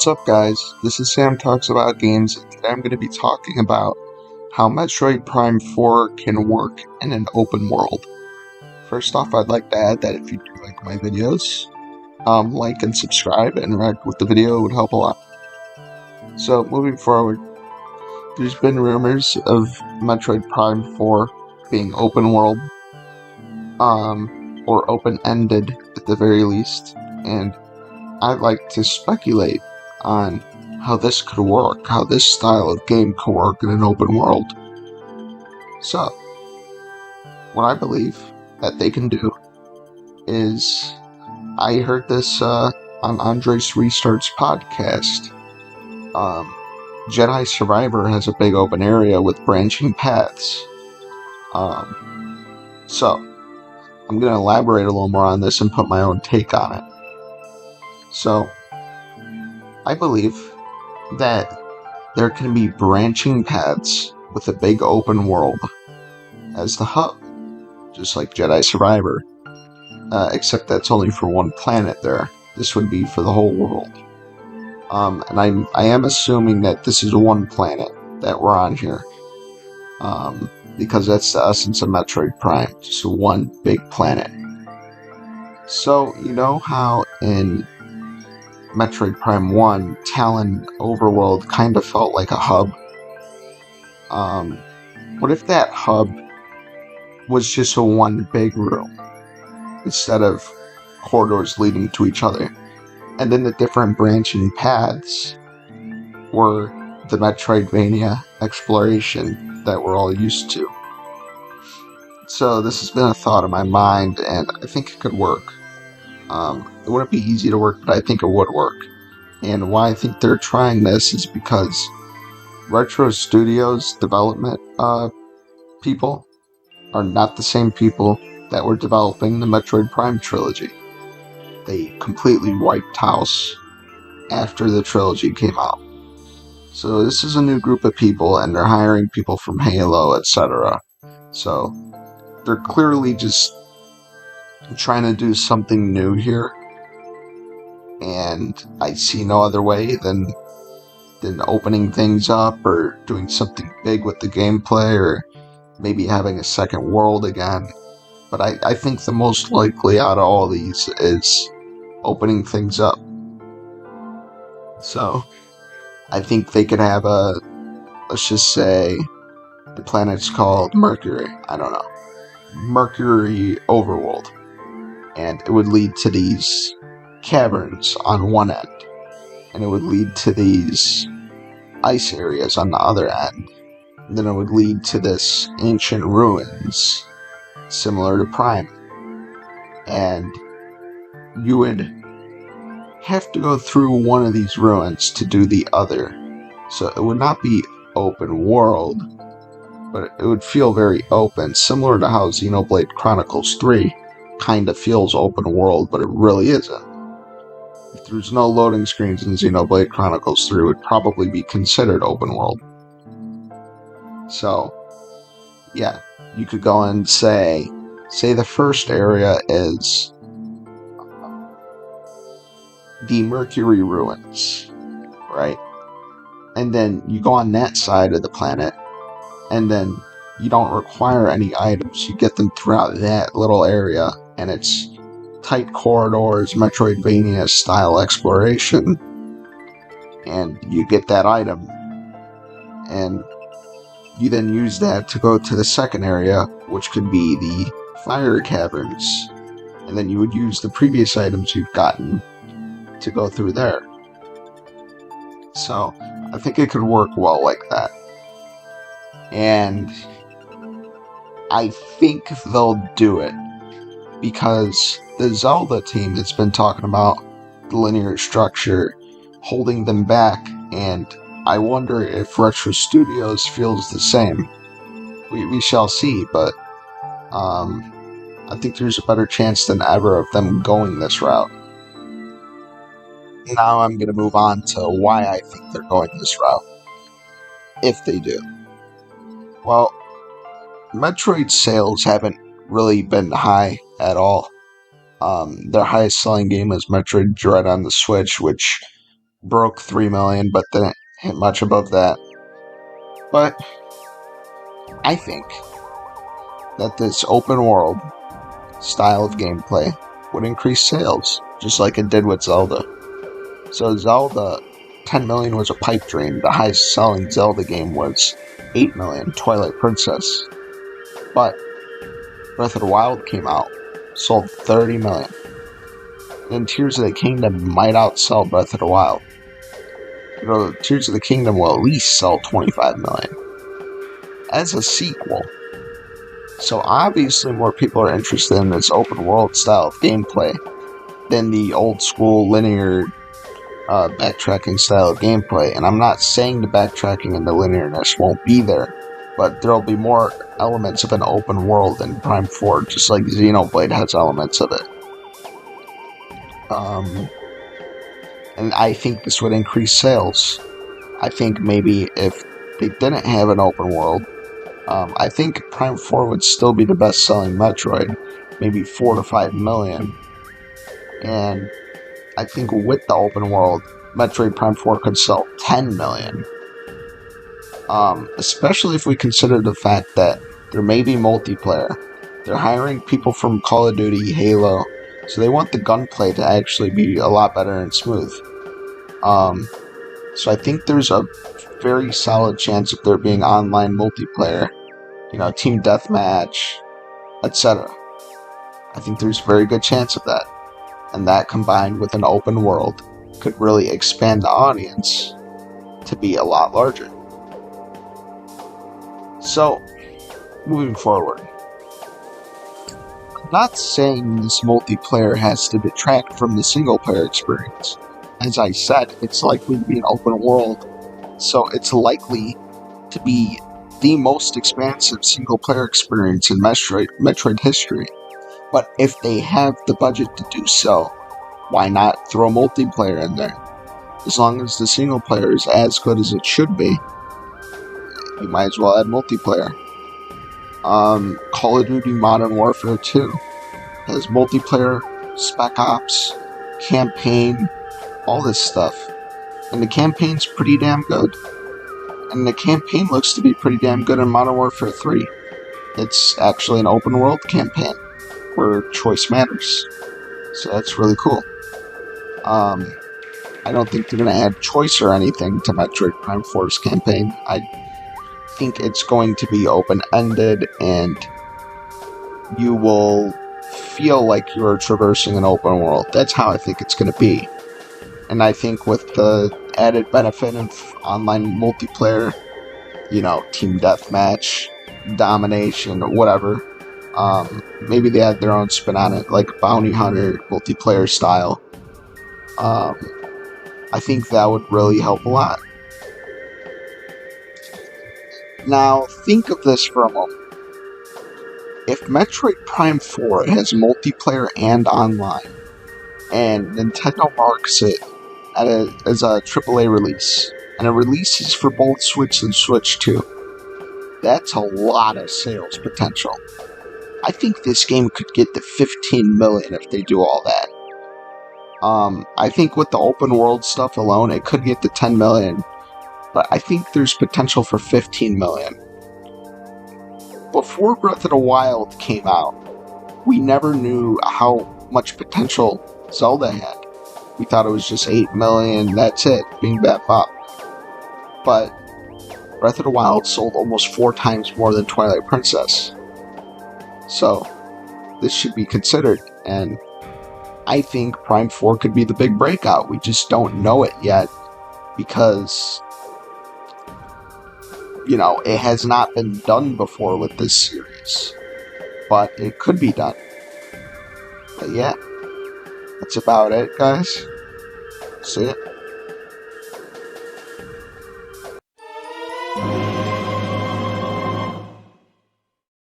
What's up, guys? This is Sam Talks About Games, and today I'm going to be talking about how Metroid Prime 4 can work in an open world. First off, I'd like to add that if you do like my videos, like and subscribe, interact with the video, it would help a lot. So, moving forward, there's been rumors of Metroid Prime 4 being open world, or open-ended at the very least, and I'd like to speculate on how this could work, how this style of game could work in an open world. So, what I believe that they can do is, I heard this on Andres Restart's podcast. Jedi Survivor has a big open area with branching paths. So, I'm going to elaborate a little more on this and put my own take on it. So, I believe that there can be branching paths with a big open world as the hub, just like Jedi Survivor, except that's only for one planet there. This would be for the whole world. And I am assuming that this is one planet that we're on here, because that's the essence of Metroid Prime, just one big planet. So, you know how in Metroid Prime 1, Talon Overworld kind of felt like a hub? What if that hub was just a one big room, instead of corridors leading to each other? And then the different branching paths were the Metroidvania exploration that we're all used to. So this has been a thought in my mind, and I think it could work. It wouldn't be easy to work, but I think it would work. And why I think they're trying this is because Retro Studios development people are not the same people that were developing the Metroid Prime trilogy. They completely wiped house after the trilogy came out. So this is a new group of people, and they're hiring people from Halo, etc. So they're clearly just trying to do something new here, and I see no other way than opening things up or doing something big with the gameplay, or maybe having a second world again. But I think the most likely out of all these is opening things up. So I think they could have let's just say the planet's called Mercury, I don't know, Mercury Overworld, and it would lead to these caverns on one end, and it would lead to these ice areas on the other end, and then it would lead to this ancient ruins similar to Prime, and you would have to go through one of these ruins to do the other. So it would not be open world, but it would feel very open, similar to how Xenoblade Chronicles 3 kind of feels open world, but it really isn't. If there's no loading screens in Xenoblade Chronicles 3, it would probably be considered open world. So, yeah, you could go and say the first area is the Mercury ruins, right? And then you go on that side of the planet, and then you don't require any items. You get them throughout that little area, and it's tight corridors, Metroidvania style exploration, and you get that item, and you then use that to go to the second area, which could be the fire caverns, and then you would use the previous items you've gotten to go through there. So I think it could work well like that, and I think they'll do it because the Zelda team has been talking about the linear structure holding them back, and I wonder if Retro Studios feels the same. We shall see, but I think there's a better chance than ever of them going this route. Now I'm going to move on to why I think they're going this route, if they do. Well, Metroid sales haven't really been high at all. Their highest selling game is Metroid Dread on the Switch, which broke 3 million, but didn't hit much above that. But I think that this open world style of gameplay would increase sales, just like it did with Zelda. So Zelda, 10 million was a pipe dream. The highest selling Zelda game was 8 million, Twilight Princess. But Breath of the Wild came out, sold 30 million. And Tears of the Kingdom might outsell Breath of the Wild. Tears of the Kingdom will at least sell 25 million as a sequel. So obviously more people are interested in this open world style of gameplay than the old school linear backtracking style of gameplay. And I'm not saying the backtracking and the linearness won't be there, but there'll be more elements of an open world in Prime 4, just like Xenoblade has elements of it. And I think this would increase sales. I think maybe if they didn't have an open world, I think Prime 4 would still be the best-selling Metroid, maybe 4 to 5 million. And I think with the open world, Metroid Prime 4 could sell 10 million. Especially if we consider the fact that there may be multiplayer. They're hiring people from Call of Duty, Halo, so they want the gunplay to actually be a lot better and smooth. So I think there's a very solid chance of there being online multiplayer, team deathmatch, etc. I think there's a very good chance of that. And that combined with an open world could really expand the audience to be a lot larger. So, moving forward, I'm not saying this multiplayer has to detract from the single player experience. As I said, it's likely to be an open world, so it's likely to be the most expansive single player experience in Metroid history. But if they have the budget to do so, why not throw multiplayer in there? As long as the single player is as good as it should be, you might as well add multiplayer. Call of Duty Modern Warfare 2 has multiplayer, Spec Ops, campaign, all this stuff. And the campaign's pretty damn good. And the campaign looks to be pretty damn good in Modern Warfare 3. It's actually an open world campaign where choice matters. So that's really cool. I don't think they're going to add choice or anything to Metroid Prime 4's campaign. I think it's going to be open-ended, and you will feel like you're traversing an open world. That's how I think it's going to be. And I think with the added benefit of online multiplayer, team deathmatch, domination, whatever, maybe they add their own spin on it, like Bounty Hunter multiplayer style. I think that would really help a lot. Now, think of this for a moment. If Metroid Prime 4 has multiplayer and online, and Nintendo marks it as a AAA release, and it releases for both Switch and Switch 2, that's a lot of sales potential. I think this game could get to 15 million if they do all that. I think with the open world stuff alone, it could get to 10 million, but I think there's potential for 15 million. Before Breath of the Wild came out, we never knew how much potential Zelda had. We thought it was just 8 million, that's it, Bing Bap Bop. But Breath of the Wild sold almost 4 times more than Twilight Princess. So, this should be considered, and I think Prime 4 could be the big breakout. We just don't know it yet, because, it has not been done before with this series. But it could be done. But yeah, that's about it, guys. See ya.